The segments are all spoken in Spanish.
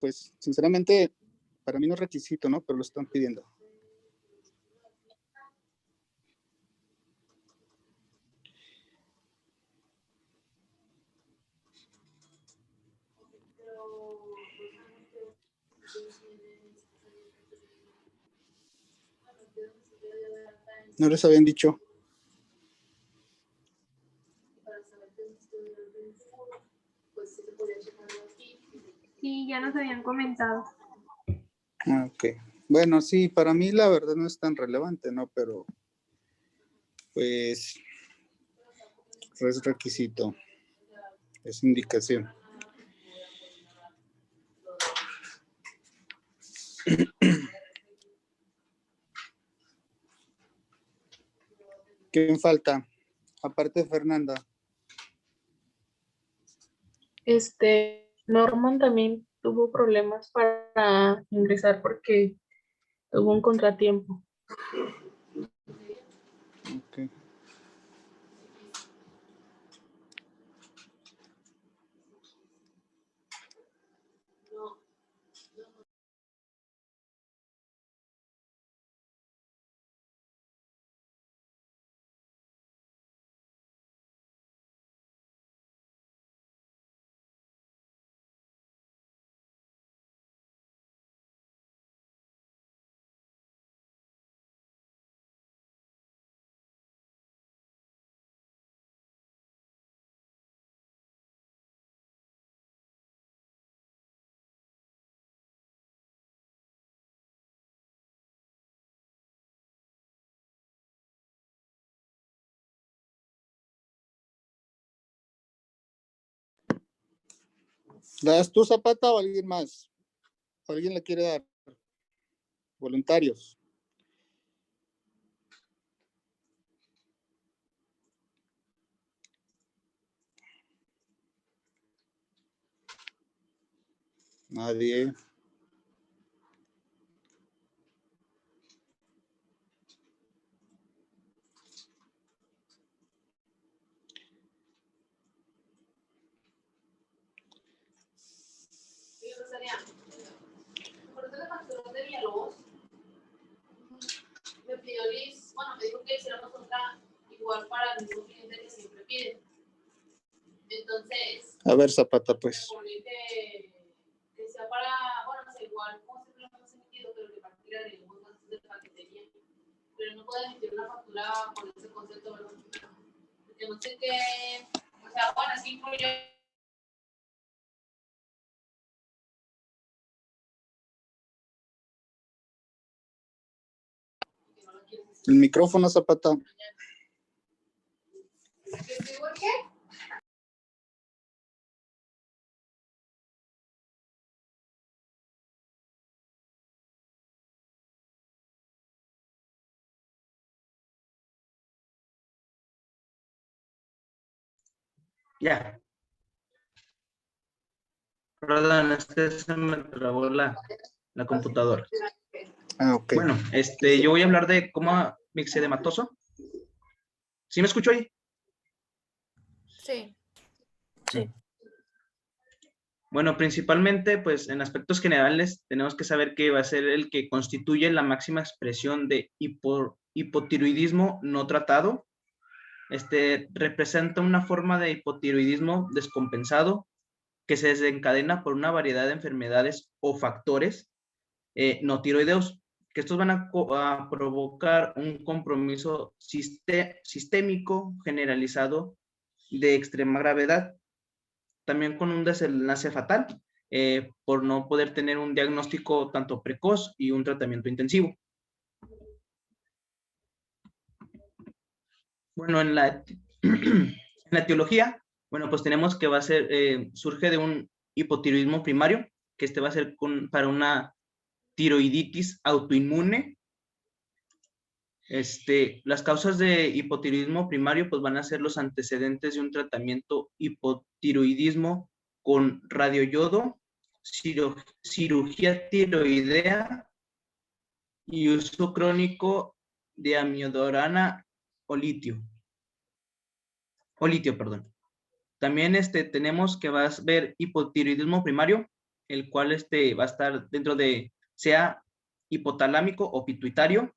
pues sinceramente para mí no es requisito, ¿no? Pero lo están pidiendo. No les habían dicho. Sí, ya nos habían comentado. Ok. Bueno, sí, para mí la verdad no es tan relevante, ¿no? Pero pues es requisito, es indicación. ¿Quién falta? Aparte de Fernanda. Norman también tuvo problemas para ingresar porque tuvo un contratiempo. Ok. ¿Das tú, Zapata, o alguien más? ¿O alguien le quiere dar? Voluntarios. Nadie. Por eso le facturó de Villalobos. Me pidió Liz, bueno, me dijo que hiciéramos otra igual para el mismo cliente que siempre pide. Entonces, A ver, Zapata, pues. Que sea para, bueno, no sé, igual, como siempre lo hemos emitido, pero que partiera de los gastos de paquetería. Pero no puede emitir una factura con ese concepto, ¿verdad? Porque no sé qué, o sea, bueno, sí incluyó. El micrófono, Zapata. ¿Qué? Ya. Perdón, se me trabó la computadora. Ah, ok. Bueno, yo voy a hablar de coma myxedematoso. ¿Sí me escucho ahí? Sí. Sí. Bueno, principalmente, pues, en aspectos generales, tenemos que saber que va a ser el que constituye la máxima expresión de hipotiroidismo no tratado. Representa una forma de hipotiroidismo descompensado que se desencadena por una variedad de enfermedades o factores no tiroideos, que estos van a provocar un compromiso sistémico generalizado de extrema gravedad, también con un desenlace fatal, por no poder tener un diagnóstico tanto precoz y un tratamiento intensivo. Bueno, en la etiología, bueno, pues tenemos que va a ser, surge de un hipotiroidismo primario, que va a ser para una tiroiditis autoinmune. Las causas de hipotiroidismo primario pues van a ser los antecedentes de un tratamiento hipotiroidismo con radioyodo, cirugía tiroidea y uso crónico de amiodarona o litio. Perdón. También tenemos que va a ver hipotiroidismo primario el cual va a estar dentro de, sea hipotalámico o pituitario,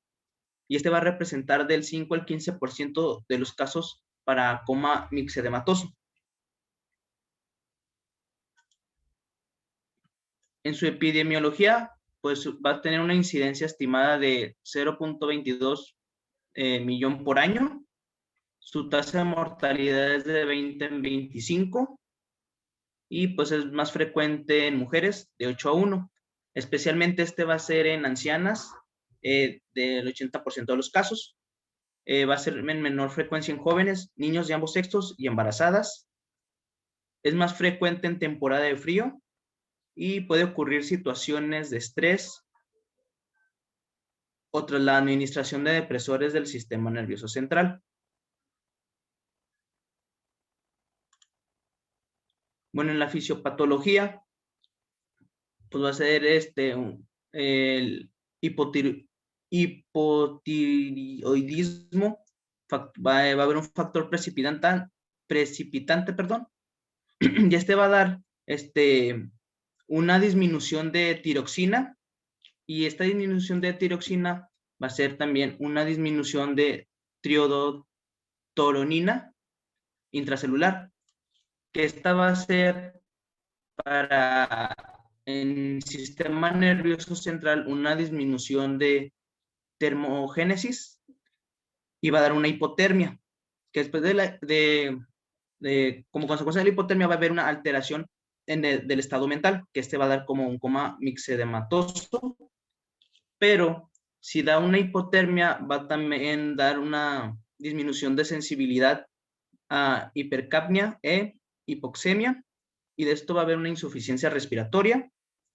y va a representar del 5 al 15% de los casos para coma mixedematoso. En su epidemiología, pues va a tener una incidencia estimada de 0.22 millón por año. Su tasa de mortalidad es de 20 en 25 y pues es más frecuente en mujeres de 8 a 1. Especialmente va a ser en ancianas del 80% de los casos. Va a ser en menor frecuencia en jóvenes, niños de ambos sexos y embarazadas. Es más frecuente en temporada de frío y puede ocurrir situaciones de estrés o tras la administración de depresores del sistema nervioso central. Bueno, en la fisiopatología, pues va a ser el hipotiroidismo, va a haber un factor precipitante, perdón, y va a dar una disminución de tiroxina, y esta disminución de tiroxina va a ser también una disminución de triodotoronina intracelular, que va a ser para el sistema nervioso central una disminución de termogénesis y va a dar una hipotermia, que después como consecuencia de la hipotermia va a haber una alteración del estado mental, que va a dar como un coma mixedematoso, pero si da una hipotermia va a también dar una disminución de sensibilidad a hipercapnia e hipoxemia, y de esto va a haber una insuficiencia respiratoria.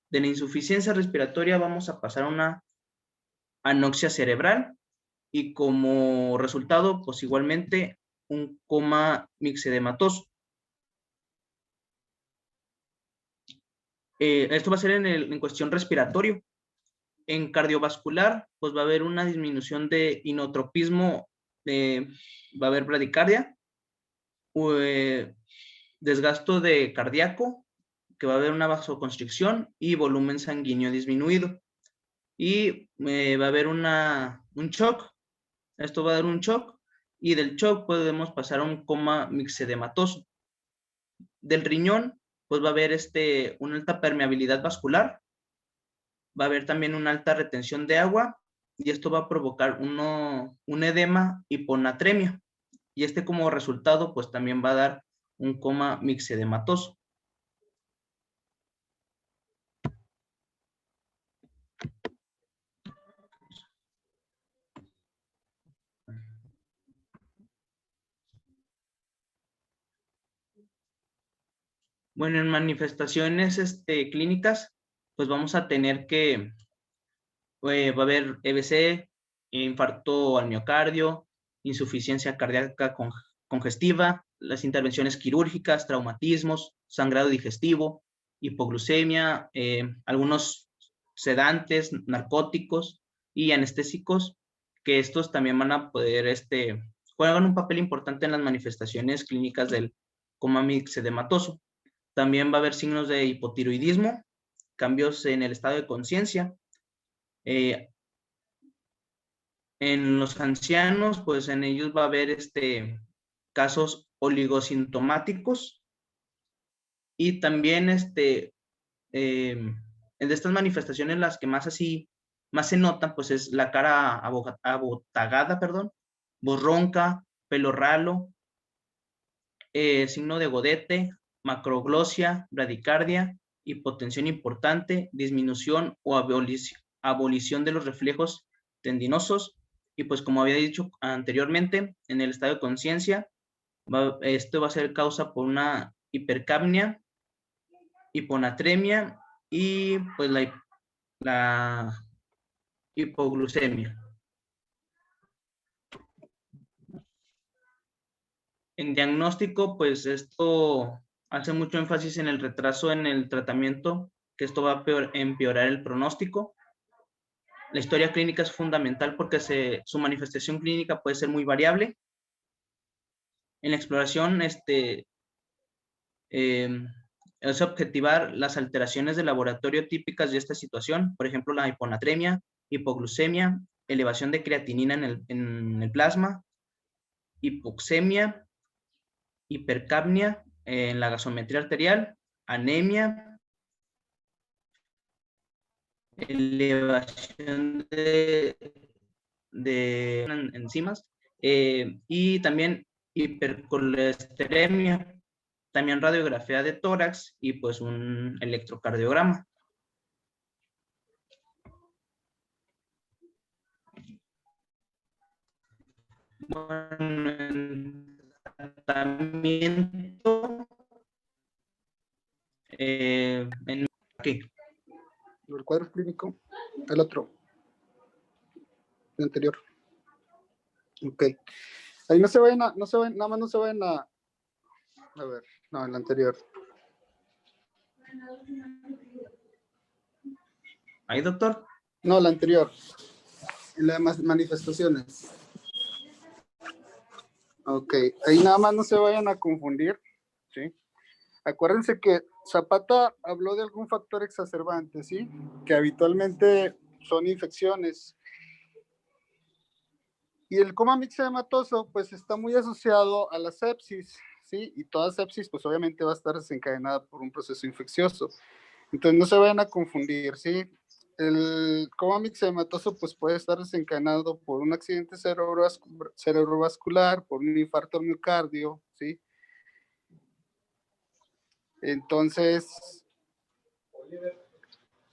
De la insuficiencia respiratoria vamos a pasar a una anoxia cerebral y como resultado, pues igualmente un coma mixedematoso. Esto va a ser en cuestión respiratorio. En cardiovascular, pues va a haber una disminución de inotropismo, va a haber bradicardia, desgasto de cardíaco, que va a haber una vasoconstricción y volumen sanguíneo disminuido. Y va a haber un shock. Esto va a dar un shock y del shock podemos pasar a un coma mixedematoso. Del riñón, pues va a haber una alta permeabilidad vascular, va a haber también una alta retención de agua y esto va a provocar un edema hiponatremia. Y como resultado, pues también va a dar un coma mixedematoso. Bueno, en manifestaciones clínicas, pues vamos a tener que va a haber EBC, infarto al miocardio, insuficiencia cardíaca congestiva, las intervenciones quirúrgicas, traumatismos, sangrado digestivo, hipoglucemia, algunos sedantes, narcóticos y anestésicos, que estos también van a poder, juegan un papel importante en las manifestaciones clínicas del coma mixedematoso. También va a haber signos de hipotiroidismo, cambios en el estado de conciencia. En los ancianos, pues en ellos va a haber casos oligosintomáticos y también de estas manifestaciones las que más se notan, pues es la cara abotagada, voz ronca, pelo ralo, signo de Godete, macroglosia, bradicardia, hipotensión importante, disminución o abolición de los reflejos tendinosos, y pues como había dicho anteriormente, en el estado de conciencia, esto va a ser causa por una hipercapnia, hiponatremia y pues la hipoglucemia. En diagnóstico, pues esto hace mucho énfasis en el retraso en el tratamiento, que esto va a empeorar el pronóstico. La historia clínica es fundamental porque su manifestación clínica puede ser muy variable. En la exploración, es objetivar las alteraciones de laboratorio típicas de esta situación, por ejemplo, la hiponatremia, hipoglucemia, elevación de creatinina en el plasma, hipoxemia, hipercapnia en la gasometría arterial, anemia, elevación de enzimas y también hipercolestelemia, también radiografía de tórax y pues un electrocardiograma. Bueno, en tratamiento, aquí. El cuadro clínico, el otro, el anterior. Ok. Ahí no se vayan a, nada más no se vayan a ver, no, el anterior. ¿Ahí, doctor? No, el anterior. En las manifestaciones. Ok, ahí nada más no se vayan a confundir, ¿sí? Acuérdense que Zapata habló de algún factor exacerbante, ¿sí? Que habitualmente son infecciones. Y el coma mixedematoso, pues está muy asociado a la sepsis, ¿sí? Y toda sepsis, pues obviamente va a estar desencadenada por un proceso infeccioso. Entonces no se vayan a confundir, ¿sí? El coma mixedematoso, pues puede estar desencadenado por un accidente cerebrovascular, por un infarto al miocardio, ¿sí? Entonces,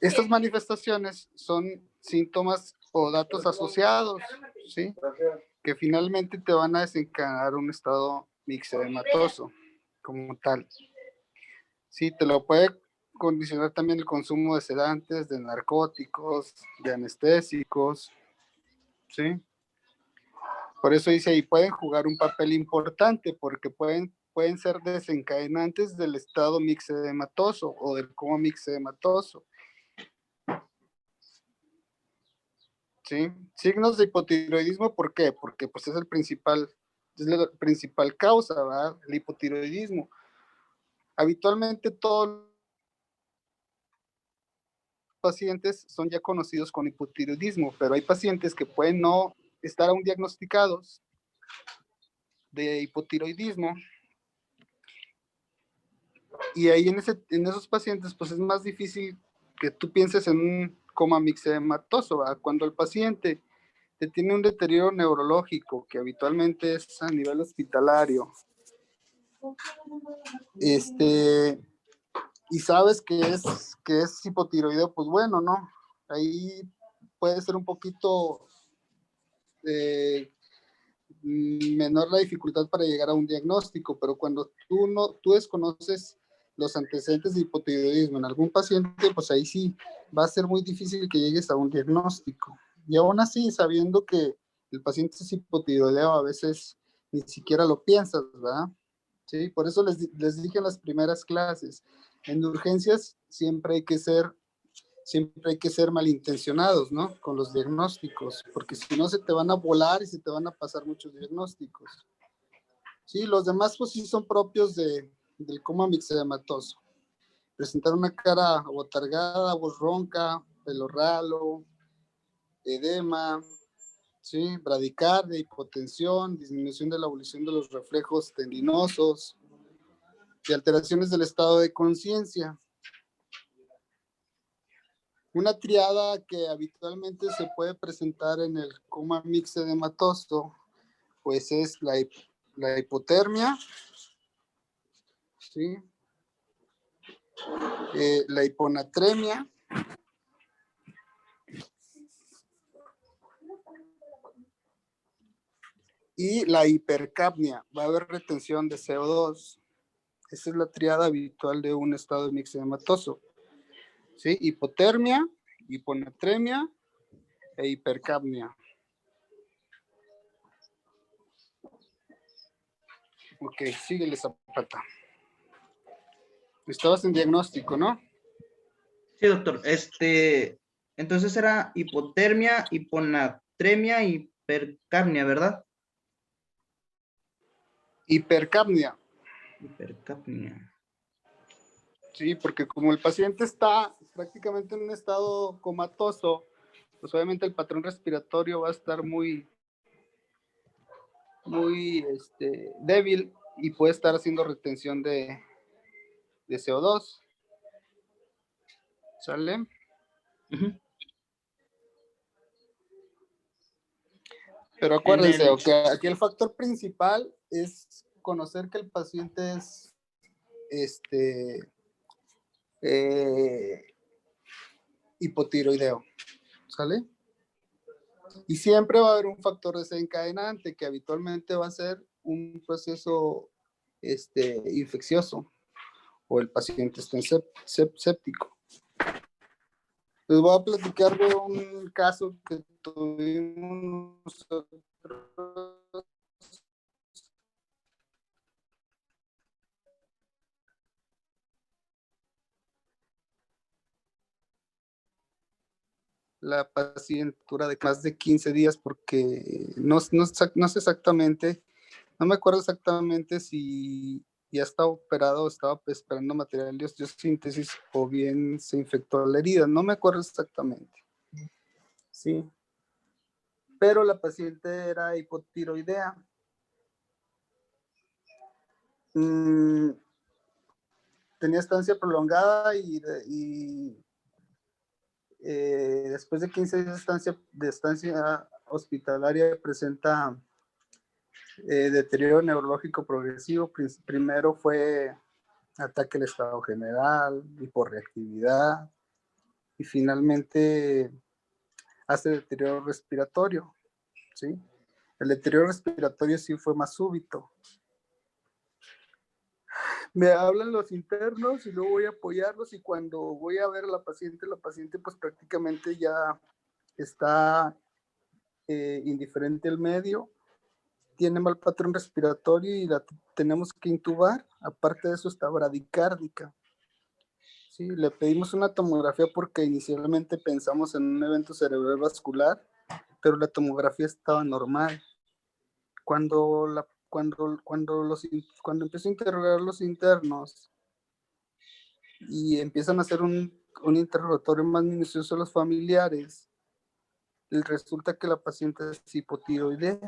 estas manifestaciones son síntomas o datos asociados, ¿sí? Que finalmente te van a desencadenar un estado mixedematoso como tal. Sí, te lo puede condicionar también el consumo de sedantes, de narcóticos, de anestésicos, ¿sí? Por eso dice ahí, pueden jugar un papel importante porque pueden ser desencadenantes del estado mixedematoso o del coma mixedematoso. ¿Sí? Signos de hipotiroidismo, ¿por qué? Porque pues es la principal causa, ¿verdad? El hipotiroidismo. Habitualmente todos los pacientes son ya conocidos con hipotiroidismo, pero hay pacientes que pueden no estar aún diagnosticados de hipotiroidismo y ahí en esos pacientes pues es más difícil que tú pienses en un coma mixedematoso, ¿verdad? Cuando el paciente tiene un deterioro neurológico que habitualmente es a nivel hospitalario, y sabes que es hipotiroideo, pues bueno, ¿no? Ahí puede ser un poquito menor la dificultad para llegar a un diagnóstico, pero cuando tú desconoces los antecedentes de hipotiroidismo en algún paciente, pues ahí sí va a ser muy difícil que llegues a un diagnóstico. Y aún así, sabiendo que el paciente es hipotiroideo, a veces ni siquiera lo piensas, ¿verdad? Sí, por eso les dije en las primeras clases, en urgencias siempre hay que ser malintencionados, ¿no? Con los diagnósticos, porque si no se te van a volar y se te van a pasar muchos diagnósticos. Sí, los demás pues sí son propios del coma mixedematoso. Presentar una cara abotargada, voz ronca, pelo ralo, edema, ¿sí? Bradicardia, hipotensión, disminución de la evolución de los reflejos tendinosos y alteraciones del estado de conciencia. Una triada que habitualmente se puede presentar en el coma mixedematoso, pues es la hipotermia, ¿sí? La hiponatremia, y la hipercapnia. Va a haber retención de CO2. Esa es la triada habitual de un estado mixedematoso, ¿sí? Hipotermia, hiponatremia e hipercapnia. Ok, síguele, Zapata. Estabas en diagnóstico, ¿no? Sí, doctor. Entonces era hipotermia, hiponatremia y hipercapnia, ¿verdad? Hipercapnia. Hipercapnia. Sí, porque como el paciente está prácticamente en un estado comatoso, pues obviamente el patrón respiratorio va a estar muy débil y puede estar haciendo retención de CO2. ¿Sale? Ujú. Pero En acuérdense, el, aquí el factor principal es conocer que el paciente es hipotiroideo. ¿Sale? Y siempre va a haber un factor desencadenante que habitualmente va a ser un proceso infeccioso o el paciente está séptico. Les voy a platicar de un caso que tuvimos nosotros. La paciente dura de más de 15 días porque no sé exactamente, no me acuerdo exactamente si ya estaba operado o estaba esperando material de osteosíntesis o bien se infectó la herida, no me acuerdo exactamente. Sí, pero la paciente era hipotiroidea. Tenía estancia prolongada y después de 15 días de estancia hospitalaria presenta deterioro neurológico progresivo. Primero fue ataque al estado general, hiporreactividad y finalmente hace deterioro respiratorio, ¿sí? El deterioro respiratorio sí fue más súbito. Me hablan los internos y luego voy a apoyarlos y cuando voy a ver a la paciente pues prácticamente ya está indiferente al medio, tiene mal patrón respiratorio y la tenemos que intubar. Aparte de eso está bradicárdica. Sí, le pedimos una tomografía porque inicialmente pensamos en un evento cerebral vascular, pero la tomografía estaba normal. Cuando empiezo a interrogar a los internos y empiezan a hacer un interrogatorio más minucioso a los familiares, resulta que la paciente es hipotiroidea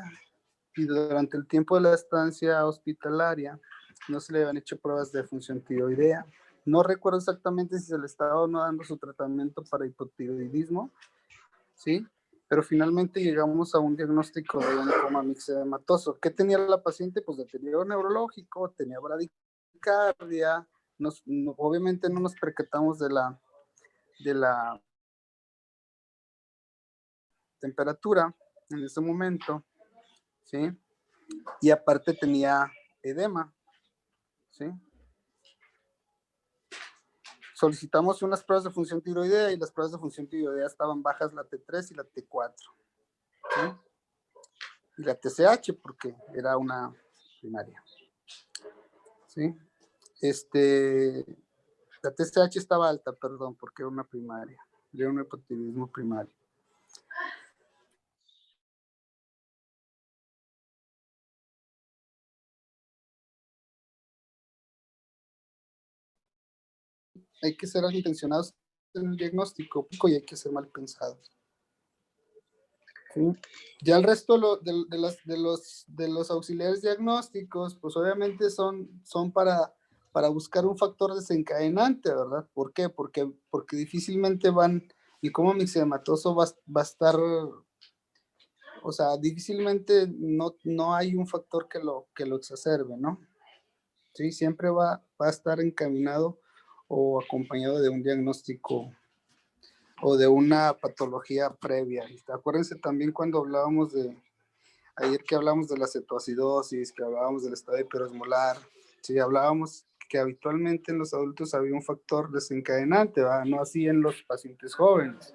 y durante el tiempo de la estancia hospitalaria no se le habían hecho pruebas de función tiroidea. No recuerdo exactamente si se le estaba o no dando su tratamiento para hipotiroidismo, ¿sí? Pero finalmente llegamos a un diagnóstico de un coma mixedematoso. ¿Qué tenía la paciente? Pues deterioro neurológico, tenía bradicardia, obviamente no nos percatamos de la temperatura en ese momento, ¿sí? Y aparte tenía edema, ¿sí? Solicitamos unas pruebas de función tiroidea y las pruebas de función tiroidea estaban bajas la T3 y la T4, ¿sí? Y la TSH porque era una primaria, ¿sí? La TSH estaba alta, perdón, porque era una primaria, era un hipotiroidismo primario. Hay que ser intencionados en el diagnóstico y hay que ser mal pensados. ¿Sí? Ya el resto de los auxiliares diagnósticos, pues obviamente son para buscar un factor desencadenante, ¿verdad? ¿Por qué? Porque difícilmente el coma mixedematoso va a estar, o sea, difícilmente no hay un factor que lo exacerbe, ¿no? Sí, siempre va a estar encaminado o acompañado de un diagnóstico o de una patología previa. Acuérdense también cuando ayer que hablamos de la cetoacidosis, que hablábamos del estado hiperosmolar, sí, hablábamos que habitualmente en los adultos había un factor desencadenante, ¿verdad? No así en los pacientes jóvenes,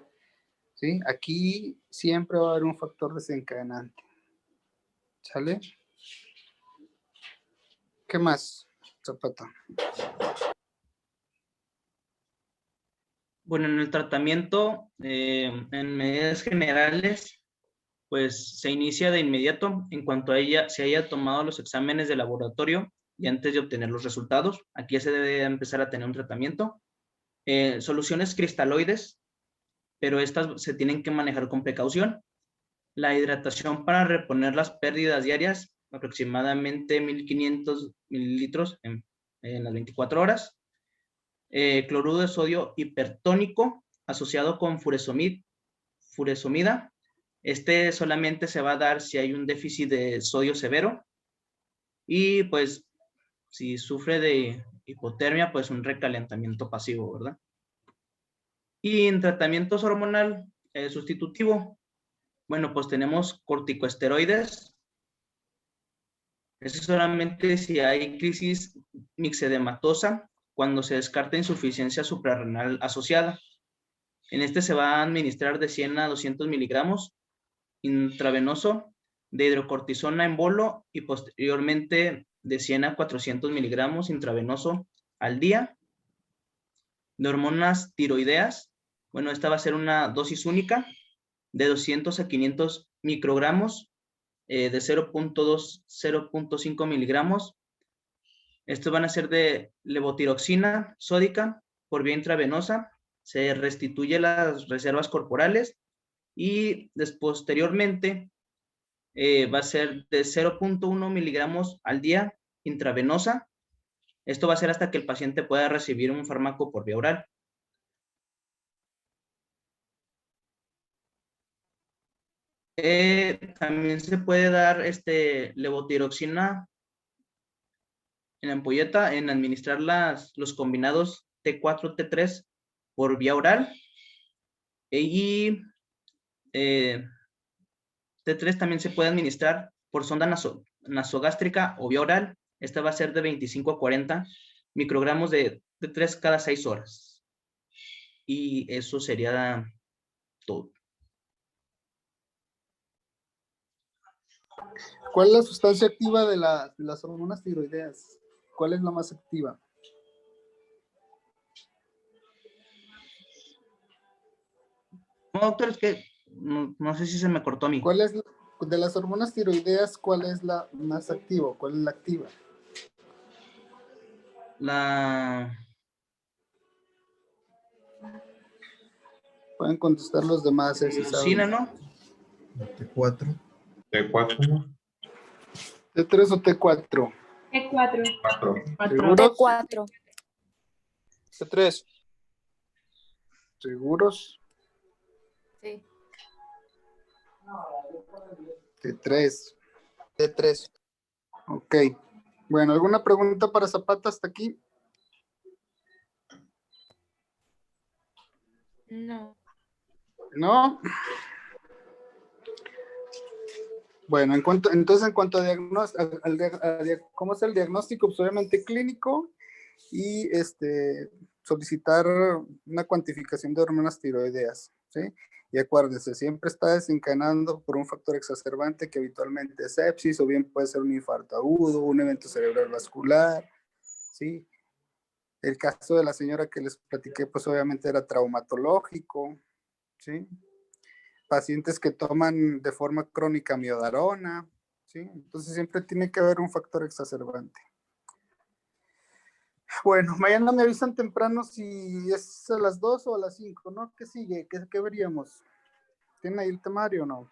¿sí? Aquí siempre va a haber un factor desencadenante, ¿sale? ¿Qué más, Zapata? bueno, en el tratamiento, en medidas generales, pues se inicia de inmediato en cuanto a ella se haya tomado los exámenes de laboratorio y antes de obtener los resultados. Aquí ya se debe empezar a tener un tratamiento. Soluciones cristaloides, pero estas se tienen que manejar con precaución. La hidratación para reponer las pérdidas diarias, aproximadamente 1500 mililitros en las 24 horas. Cloruro de sodio hipertónico asociado con furesomida. Este solamente se va a dar si hay un déficit de sodio severo. Y pues si sufre de hipotermia, pues un recalentamiento pasivo, ¿verdad? Y en tratamientos hormonal sustitutivo, bueno, pues tenemos corticosteroides. Eso es solamente si hay crisis mixedematosa, cuando se descarta insuficiencia suprarrenal asociada. En este se va a administrar de 100 a 200 miligramos intravenoso de hidrocortisona en bolo y posteriormente de 100 a 400 miligramos intravenoso al día. De hormonas tiroideas, bueno, esta va a ser una dosis única de 200 a 500 microgramos de 0.2, 0.5 miligramos. Estos van a ser de levotiroxina sódica por vía intravenosa. Se restituye las reservas corporales y posteriormente va a ser de 0.1 miligramos al día intravenosa. Esto va a ser hasta que el paciente pueda recibir un fármaco por vía oral. También se puede dar levotiroxina en la ampolleta, en administrar los combinados T4, T3 por vía oral. Y T3 también se puede administrar por sonda nasogástrica o vía oral. Esta va a ser de 25 a 40 microgramos de T3 cada 6 horas. Y eso sería todo. ¿Cuál es la sustancia activa de las hormonas tiroideas? ¿Cuál es la más activa? No, doctor, es que no sé si se me cortó a mí. ¿Cuál es de las hormonas tiroideas, cuál es la más activa? ¿Cuál es la activa? Pueden contestar los demás. Si Tirosina, ¿no? T4. T4. ¿T3 o T4? T4. ¿Seguros? T4. T3. ¿Seguros? Sí. T3. T3. Ok. Bueno, ¿alguna pregunta para Zapata hasta aquí? No. ¿No? Bueno, en cuanto a diagnóstico, ¿cómo es el diagnóstico? Pues obviamente clínico y solicitar una cuantificación de hormonas tiroideas, ¿sí? Y acuérdense, siempre está desencadenando por un factor exacerbante que habitualmente es sepsis o bien puede ser un infarto agudo, un evento cerebral vascular, ¿sí? El caso de la señora que les platiqué, pues obviamente era traumatológico, ¿sí? Pacientes que toman de forma crónica miodarona, ¿sí? Entonces siempre tiene que haber un factor exacerbante. Bueno, mañana me avisan temprano si es a las 2 o a las 5, ¿no? ¿Qué sigue? ¿Qué veríamos? ¿Tienen ahí el temario o no?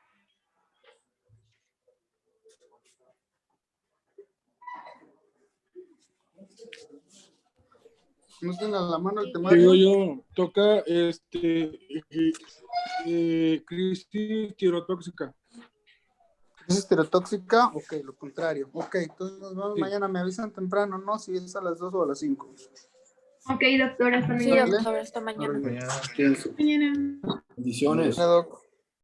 ¿No tienen a la mano el temario? Digo yo, toca crisis tirotóxica. ¿Es estereotóxica? Ok, lo contrario. Ok, entonces nos vemos Sí. mañana, me avisan temprano, ¿no? Si es a las 2 o a las 5. Ok, doctora, hasta Sí, mañana. doctor, hasta mañana. Órale. Mañana. Bendiciones. Doc.